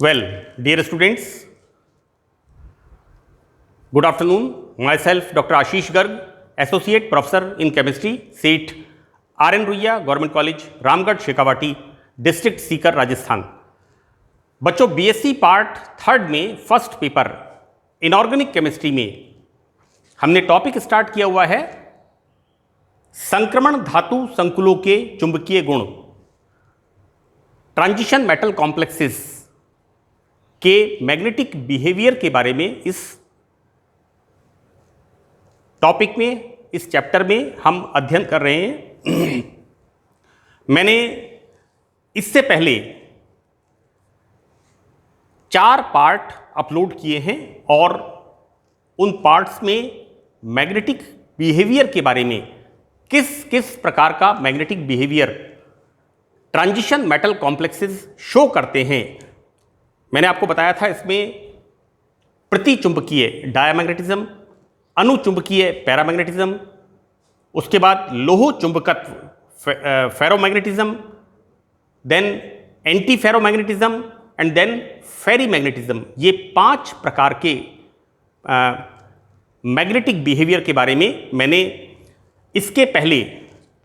Well, dear students, good afternoon. Myself, Dr. Ashish Garg, Associate Professor in Chemistry, SEET, R.N. Ruia, Government College, Ramgarh Shekhawati, district Sikar, Rajasthan. बच्चों, BSc part third में first paper inorganic chemistry में हमने topic start किया हुआ है संक्रमण धातु संकुलों के चुंबकीय गुण, ट्रांजिशन मेटल कॉम्प्लेक्सेस के मैग्नेटिक बिहेवियर के बारे में इस टॉपिक में, इस चैप्टर में हम अध्ययन कर रहे हैं। मैंने इससे पहले 4 पार्ट अपलोड किए हैं और उन पार्ट्स में मैग्नेटिक बिहेवियर के बारे में किस किस प्रकार का magnetic behaviour transition metal complexes show करते हैं, मैंने आपको बताया था। इसमें प्रतिचुंबकीय डायमैग्नेटिज्म, अनुचुंबकीय पैरामैग्नेटिज्म, उसके बाद लोह चुंबकत्व ferromagnetism, then antiferromagnetism and then ferrimagnetism. ये 5 प्रकार के मैग्नेटिक बिहेवियर के बारे में मैंने इसके पहले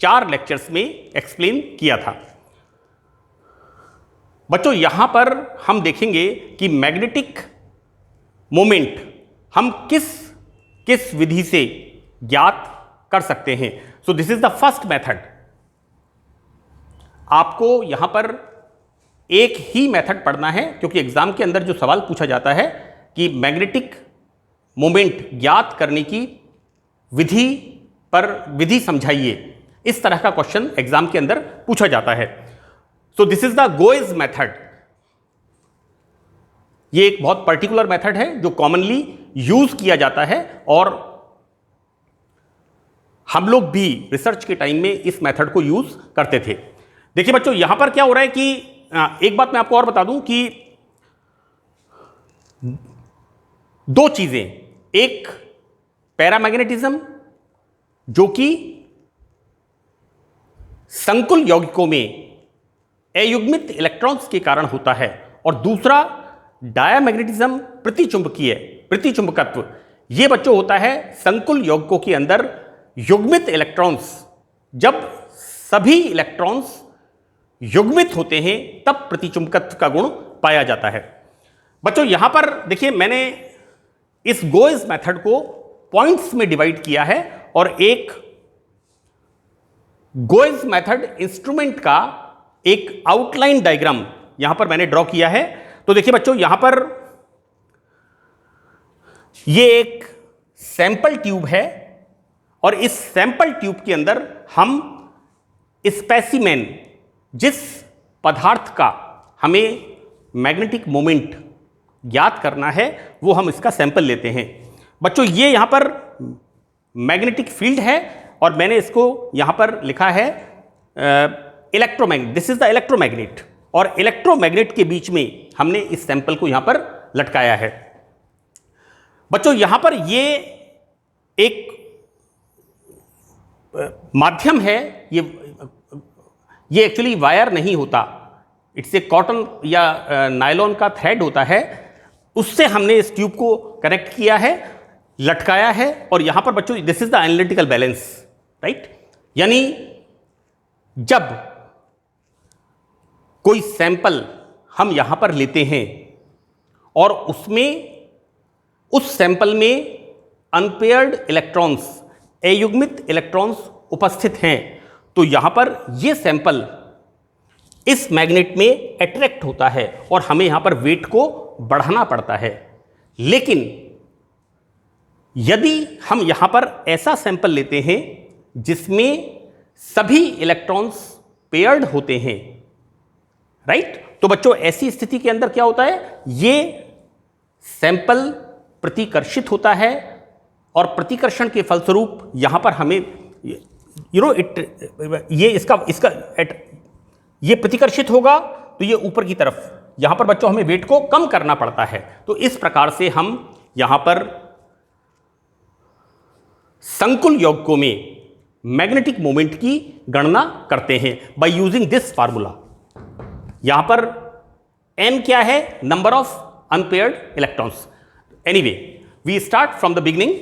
4 लेक्चर्स में एक्सप्लेन किया था। बच्चों, यहां पर हम देखेंगे कि मैग्नेटिक मोमेंट हम किस किस विधि से ज्ञात कर सकते हैं। सो this is the first method. आपको यहां पर एक ही मेथड पढ़ना है, क्योंकि एग्जाम के अंदर जो सवाल पूछा जाता है कि मैग्नेटिक मोमेंट ज्ञात करने की विधि पर विधि समझाइए, इस तरह का क्वेश्चन एग्जाम के अंदर पूछा जाता है। So this is the Gouy's method. ये एक बहुत पर्टिकुलर मेथड है जो कॉमनली यूज किया जाता है और हम लोग भी रिसर्च के टाइम में इस मेथड को यूज करते थे। देखिए बच्चों, यहां पर क्या हो रहा है कि एक बात मैं आपको और बता दूं कि 2 चीजें, एक पैरामैग्नेटिज्म जो कि संकुल यौगिकों में अयुग्मित इलेक्ट्रॉन्स के कारण होता है, और दूसरा डायमैग्नेटिज्म प्रतिचुंबकत्व। ये बच्चों होता है संकुल यौगिकों के अंदर युग्मित इलेक्ट्रॉन्स। जब सभी इलेक्ट्रॉन्स युग्मित होते हैं तब प्रतिचुंबकत्व का गुण पाया जाता है। बच्चों, यहां पर देखिए, मैंने इस गोएज मेथड को पॉइंट्स में डिवाइड किया है और एक गोएज मेथड इंस्ट्रूमेंट का एक आउटलाइन डायग्राम यहां पर मैंने ड्रॉ किया है। तो देखिए बच्चों, यहां पर ये एक सैंपल ट्यूब है और इस सैंपल ट्यूब के अंदर हम स्पेसिमेन, जिस पदार्थ का हमें मैग्नेटिक मोमेंट ज्ञात करना है, वो हम इसका सैंपल लेते हैं। बच्चों, ये यहां पर मैग्नेटिक फील्ड है और मैंने इसको यहां पर लिखा है electromagnet. This is the electromagnet, और इलेक्ट्रोमैग्नेट के बीच में हमने इस सैंपल को यहां पर लटकाया है। बच्चों, यहां पर ये एक माध्यम है, ये एक्चुअली वायर नहीं होता, इट्स ए कॉटन या नायलॉन का थ्रेड होता है, उससे हमने इस ट्यूब को कनेक्ट किया है, लटकाया है। और यहां पर बच्चों, this is the analytical balance, right. यानी जब कोई सैंपल हम यहां पर लेते हैं और उस सैंपल में अनपेयर्ड इलेक्ट्रॉन्स, अयुग्मित इलेक्ट्रॉन्स उपस्थित हैं, तो यहां पर यह सैंपल इस मैग्नेट में अट्रैक्ट होता है और हमें यहां पर वेट को बढ़ाना पड़ता है। लेकिन यदि हम यहां पर ऐसा सैंपल लेते हैं जिसमें सभी इलेक्ट्रॉन्स पेयर्ड होते हैं, राइट, तो बच्चों ऐसी स्थिति के अंदर क्या होता है, ये सैंपल प्रतिकर्षित होता है और प्रतिकर्षण के फलस्वरूप यहां पर हमें ये प्रतिकर्षित होगा तो ये ऊपर की तरफ, यहां पर बच्चों हमें वेट को कम करना पड़ता है। तो इस प्रकार से हम यहां पर संकुल यौगिकों में मैग्नेटिक मोमेंट की गणना करते हैं बाय यूजिंग दिस फार्मूला। यहां पर n क्या है? Number of unpaired electrons. Anyway, we start from the beginning.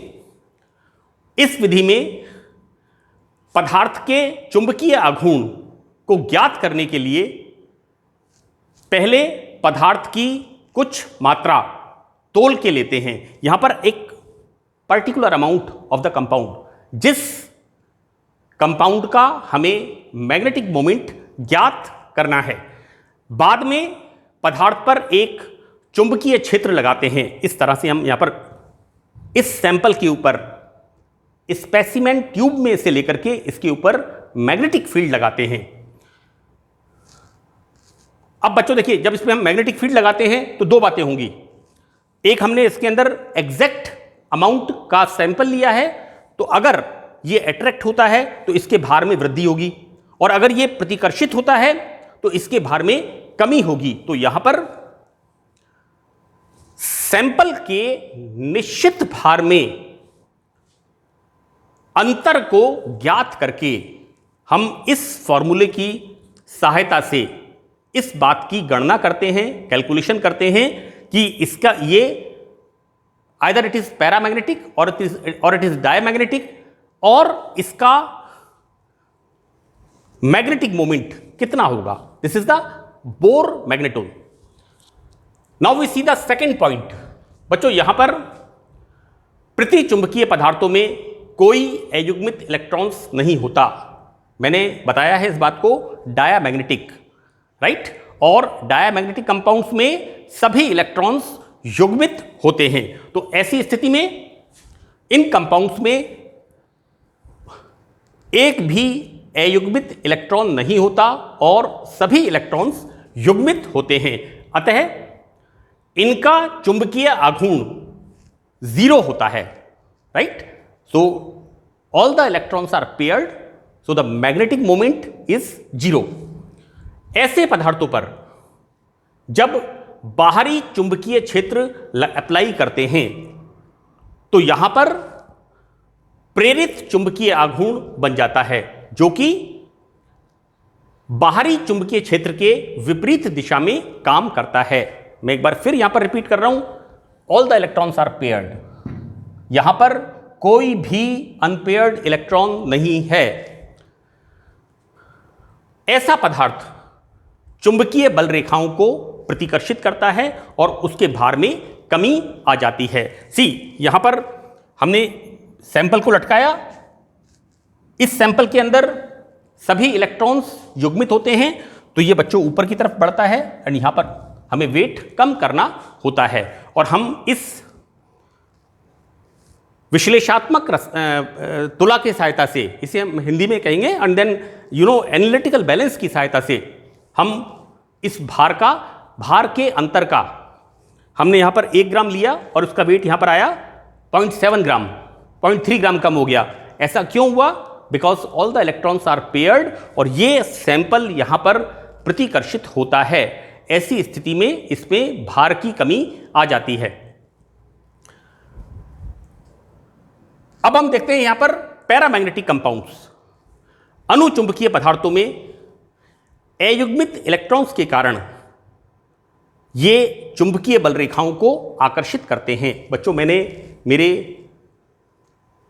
इस विधि में पदार्थ के चुंबकीय आघूर्ण को ज्ञात करने के लिए पहले पदार्थ की कुछ मात्रा तोल के लेते हैं। यहां पर एक particular amount of the compound, जिस कंपाउंड का हमें मैग्नेटिक मोमेंट ज्ञात करना है। बाद में पदार्थ पर एक चुंबकीय क्षेत्र लगाते हैं। इस तरह से हम यहां पर इस सैंपल के ऊपर स्पेसिमेन ट्यूब में से लेकर के इसके ऊपर मैग्नेटिक फील्ड लगाते हैं। अब बच्चों देखिए, जब इसमें हम मैग्नेटिक फील्ड लगाते हैं तो दो बातें होंगी। एक, हमने इसके अंदर एग्जैक्ट अमाउंट का सैंपल लिया है, तो अगर ये अट्रैक्ट होता है तो इसके भार में वृद्धि होगी, और अगर ये प्रतिकर्षित होता है तो इसके भार में कमी होगी। तो यहां पर सैंपल के निश्चित भार में अंतर को ज्ञात करके हम इस फॉर्मूले की सहायता से इस बात की गणना करते हैं, कैलकुलेशन करते हैं कि इसका ये आइदर इट इज पैरामैग्नेटिक और इट इज डायमैग्नेटिक, और इसका मैग्नेटिक मोमेंट कितना होगा। This is the Bohr magneton. Now we see the second point. बच्चों, यहां पर प्रति चुंबकीय पदार्थों में कोई अयुग्मित इलेक्ट्रॉन्स नहीं होता। मैंने बताया है इस बात को, डायामैग्नेटिक, राइट। और डायामैग्नेटिक कंपाउंड्स में सभी इलेक्ट्रॉन्स युग्मित होते हैं। तो ऐसी स्थिति में इन कंपाउंड्स में एक भी अयुग्मित इलेक्ट्रॉन नहीं होता और सभी इलेक्ट्रॉन्स युग्मित होते हैं। अतः इनका चुंबकीय आघूर्ण 0 होता है, right. So all the electrons are paired, so the magnetic moment is 0। ऐसे पदार्थों पर जब बाहरी चुंबकीय क्षेत्र अप्लाई करते हैं तो यहां पर प्रेरित चुंबकीय आघूर्ण बन जाता है, जो कि बाहरी चुंबकीय क्षेत्र के विपरीत दिशा में काम करता है। मैं एक बार फिर यहां पर रिपीट कर रहा हूं, all the electrons are paired. यहां पर कोई भी अनपेयर्ड इलेक्ट्रॉन नहीं है। ऐसा पदार्थ चुंबकीय बल रेखाओं को प्रतिकर्षित करता है और उसके भार में कमी आ जाती है। सी, यहां पर हमने सैंपल को लटकाया, इस सैंपल के अंदर सभी इलेक्ट्रॉन्स युग्मित होते हैं, तो ये बच्चों ऊपर की तरफ बढ़ता है और यहां पर हमें वेट कम करना होता है। और हम इस विश्लेषणात्मक तुला की सहायता से, इसे हम हिंदी में कहेंगे, एंड देन एनालिटिकल बैलेंस की सहायता से हम इस भार के अंतर का, हमने यहां पर 1 ग्राम लिया और उसका वेट यहां पर आया 0.7 ग्राम, 0.3 ग्राम कम हो गया। ऐसा क्यों हुआ? Because all the electrons are paired और ये सैंपल यहां पर प्रतिकर्षित होता है। ऐसी स्थिति में इसमें भार की कमी आ जाती है। अब हम देखते हैं यहां पर पैरामैग्नेटिक कंपाउंड्स। अनुचुंबकीय पदार्थों में अयुग्मित इलेक्ट्रॉन्स के कारण ये चुंबकीय बल रेखाओं को आकर्षित करते हैं। बच्चों, मैंने मेरे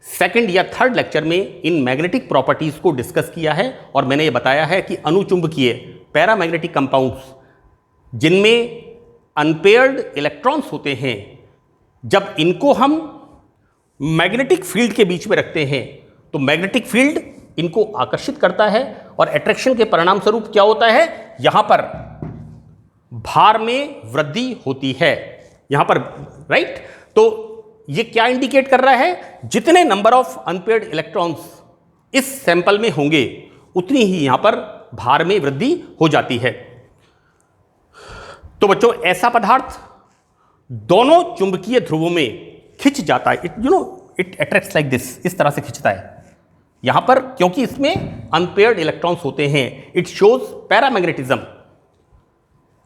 सेकंड या थर्ड लेक्चर में इन मैग्नेटिक प्रॉपर्टीज को डिस्कस किया है और मैंने ये बताया है कि अनुचुंबकीय पैरामैग्नेटिक कंपाउंड्स जिनमें अनपेयर्ड इलेक्ट्रॉन्स होते हैं, जब इनको हम मैग्नेटिक फील्ड के बीच में रखते हैं तो मैग्नेटिक फील्ड इनको आकर्षित करता है और अट्रैक्शन के परिणाम स्वरूप क्या होता है, यहां पर भार में वृद्धि होती है यहां पर, राइट। तो ये क्या इंडिकेट कर रहा है, जितने नंबर ऑफ अनपेयर्ड इलेक्ट्रॉन्स इस सैंपल में होंगे उतनी ही यहां पर भार में वृद्धि हो जाती है। तो बच्चों, ऐसा पदार्थ दोनों चुंबकीय ध्रुवों में खिंच जाता है। इट अट्रैक्ट्स लाइक दिस, इस तरह से खिंचता है यहां पर, क्योंकि इसमें अनपेयर्ड इलेक्ट्रॉन्स होते हैं। इट शोज पैरामैग्नेटिज्म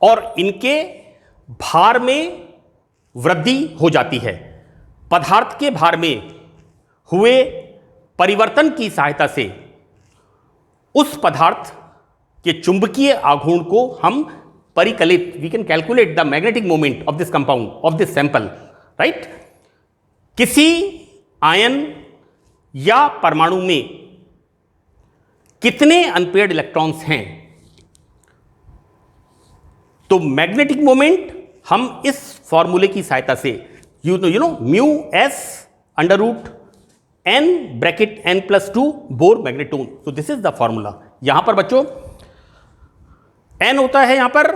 और इनके भार में वृद्धि हो जाती है। पदार्थ के भार में हुए परिवर्तन की सहायता से उस पदार्थ के चुंबकीय आघूर्ण को हम परिकलित, we can calculate the magnetic moment of this compound, of this sample, right. किसी आयन या परमाणु में कितने अनपेयर्ड इलेक्ट्रॉन्स हैं, तो मैग्नेटिक मोमेंट हम इस फॉर्मूले की सहायता से you know mu S under root n bracket n+2 Bohr magneton. तो दिस इज द फॉर्मूला। यहां पर बच्चों n होता है यहां पर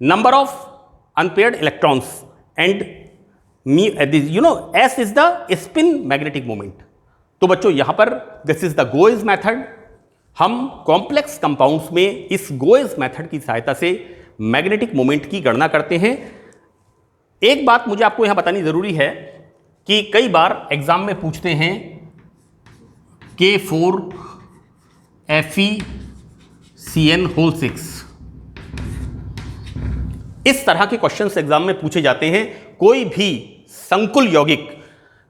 number of unpaired electrons and s is the spin magnetic moment. तो बच्चों यहां पर this is the Gouy's method. हम कॉम्प्लेक्स कंपाउंड्स में इस गोएज मेथड की सहायता से मैग्नेटिक मोमेंट की गणना करते हैं। एक बात मुझे आपको यहां बतानी जरूरी है कि कई बार एग्जाम में पूछते हैं K4 FeCN6, इस तरह के क्वेश्चंस एग्जाम में पूछे जाते हैं। कोई भी संकुल यौगिक,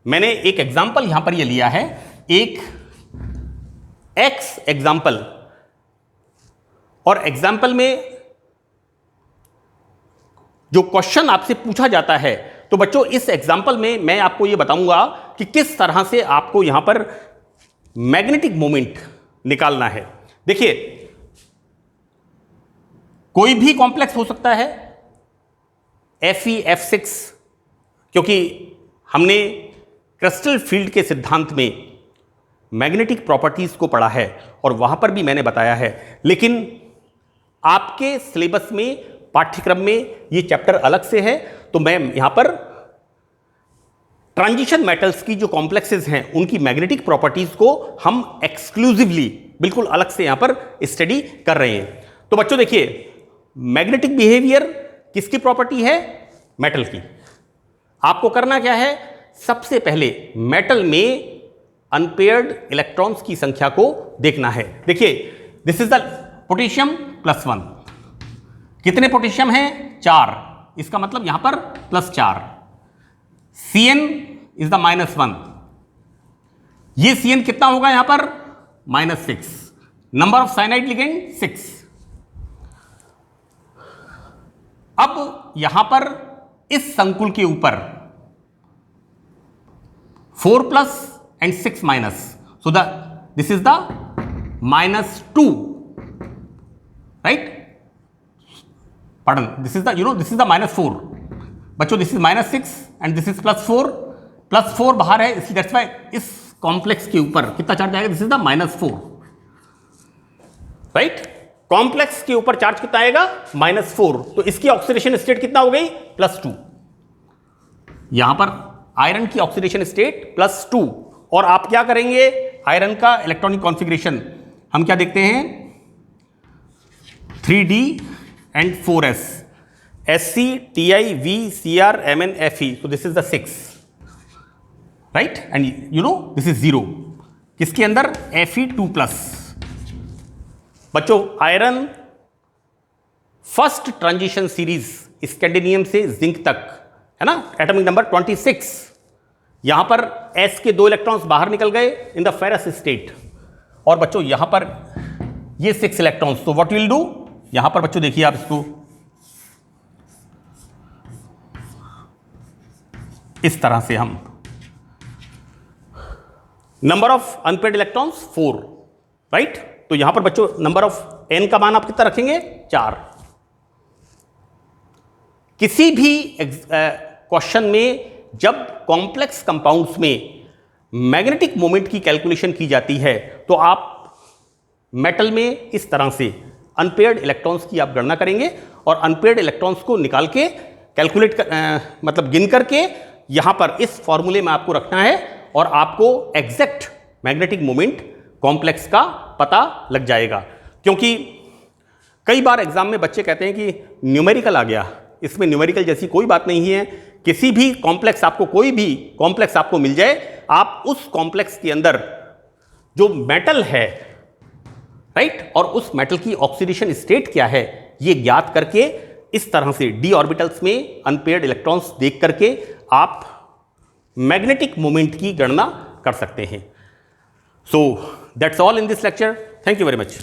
मैंने एक एग्जाम्पल यहां पर ये लिया है, एक X एग्जाम्पल, और एग्जाम्पल में जो क्वेश्चन आपसे पूछा जाता है, तो बच्चों इस एग्जाम्पल में मैं आपको यह बताऊंगा कि किस तरह से आपको यहां पर मैग्नेटिक मोमेंट निकालना है। देखिए, कोई भी कॉम्प्लेक्स हो सकता है, Fe F6, क्योंकि हमने क्रिस्टल फील्ड के सिद्धांत में मैग्नेटिक प्रॉपर्टीज को पढ़ा है और वहां पर भी मैंने बताया है। लेकिन आपके सिलेबस में, पाठ्यक्रम में ये चैप्टर अलग से है, तो मैं यहां पर ट्रांजिशन मेटल्स की जो कॉम्प्लेक्सेस हैं उनकी मैग्नेटिक प्रॉपर्टीज को हम एक्सक्लूसिवली बिल्कुल अलग से यहां पर स्टडी कर रहे हैं। तो बच्चों देखिए, मैग्नेटिक बिहेवियर किसकी प्रॉपर्टी है? मेटल की। आपको करना क्या है? सबसे पहले मेटल में अनपेयर्ड इलेक्ट्रॉन्स की संख्या को देखना है। देखिए, दिस इज द पोटेशियम +1। कितने पोटेशियम हैं? 4। इसका मतलब यहां पर +4। Cn is the -1। ये Cn कितना होगा यहां पर? -6। Number of cyanide ligand 6। अब यहां पर इस संकुल के ऊपर 4+ and 6-, so this is the -2, right? Pardon, this is the this is the -4। बच्चों this is -6 and this is +4। +4 बाहर है, इसलिए that's why इस कॉम्प्लेक्स के ऊपर कितना चार्ज आएगा? This is the -4, right. Complex के ऊपर चार्ज कितना आएगा? -4। तो इसकी ऑक्सीडेशन स्टेट कितना हो गई? +2। यहां पर आयरन की ऑक्सीडेशन स्टेट +2। और आप क्या करेंगे? आयरन का इलेक्ट्रॉनिक कॉन्फ़िगरेशन हम क्या देखते हैं? 3d and 4s, Sc Ti V Cr Mn Fe। so this is the 6, right? and this is 0। किसके अंदर? Fe2+। बच्चों आयरन फर्स्ट ट्रांजिशन सीरीज स्कैंडिनियम से जिंक तक है ना, एटॉमिक नंबर 26। यहां पर S के 2 इलेक्ट्रॉन्स बाहर निकल गए इन द फेरस स्टेट, और बच्चों यहां पर ये 6 इलेक्ट्रॉन्स। तो व्हाट विल डू? यहां पर बच्चों देखिए आप इसको इस तरह से, हम number of unpaired electrons 4, right. तो यहां पर बच्चों नंबर ऑफ n का मान आप कितना रखेंगे? 4। किसी भी क्वेश्चन में जब कॉम्प्लेक्स कंपाउंड्स में मैग्नेटिक मोमेंट की कैलकुलेशन की जाती है, तो आप मेटल में इस तरह से अनपेयर्ड इलेक्ट्रॉन्स की आप गणना करेंगे और अनपेयर्ड इलेक्ट्रॉन्स को निकाल के कैलकुलेट मतलब गिन करके यहां पर इस फॉर्मूले में आपको रखना है, और आपको एग्जैक्ट मैग्नेटिक मोमेंट कॉम्प्लेक्स का पता लग जाएगा। क्योंकि कई बार एग्जाम में बच्चे कहते हैं कि न्यूमेरिकल आ गया। इसमें न्यूमेरिकल जैसी कोई बात नहीं है। किसी भी कॉम्प्लेक्स, आपको कोई भी कॉम्प्लेक्स आपको मिल जाए, आप उस कॉम्प्लेक्स के अंदर जो मेटल है, राइट, और उस मेटल की ऑक्सीडेशन स्टेट क्या है, ये ज्ञात करके इस तरह से d ऑर्बिटल्स में अनपेयर्ड इलेक्ट्रॉन्स देख करके आप मैग्नेटिक मोमेंट की गणना कर सकते हैं। So that's all in this lecture. Thank you very much.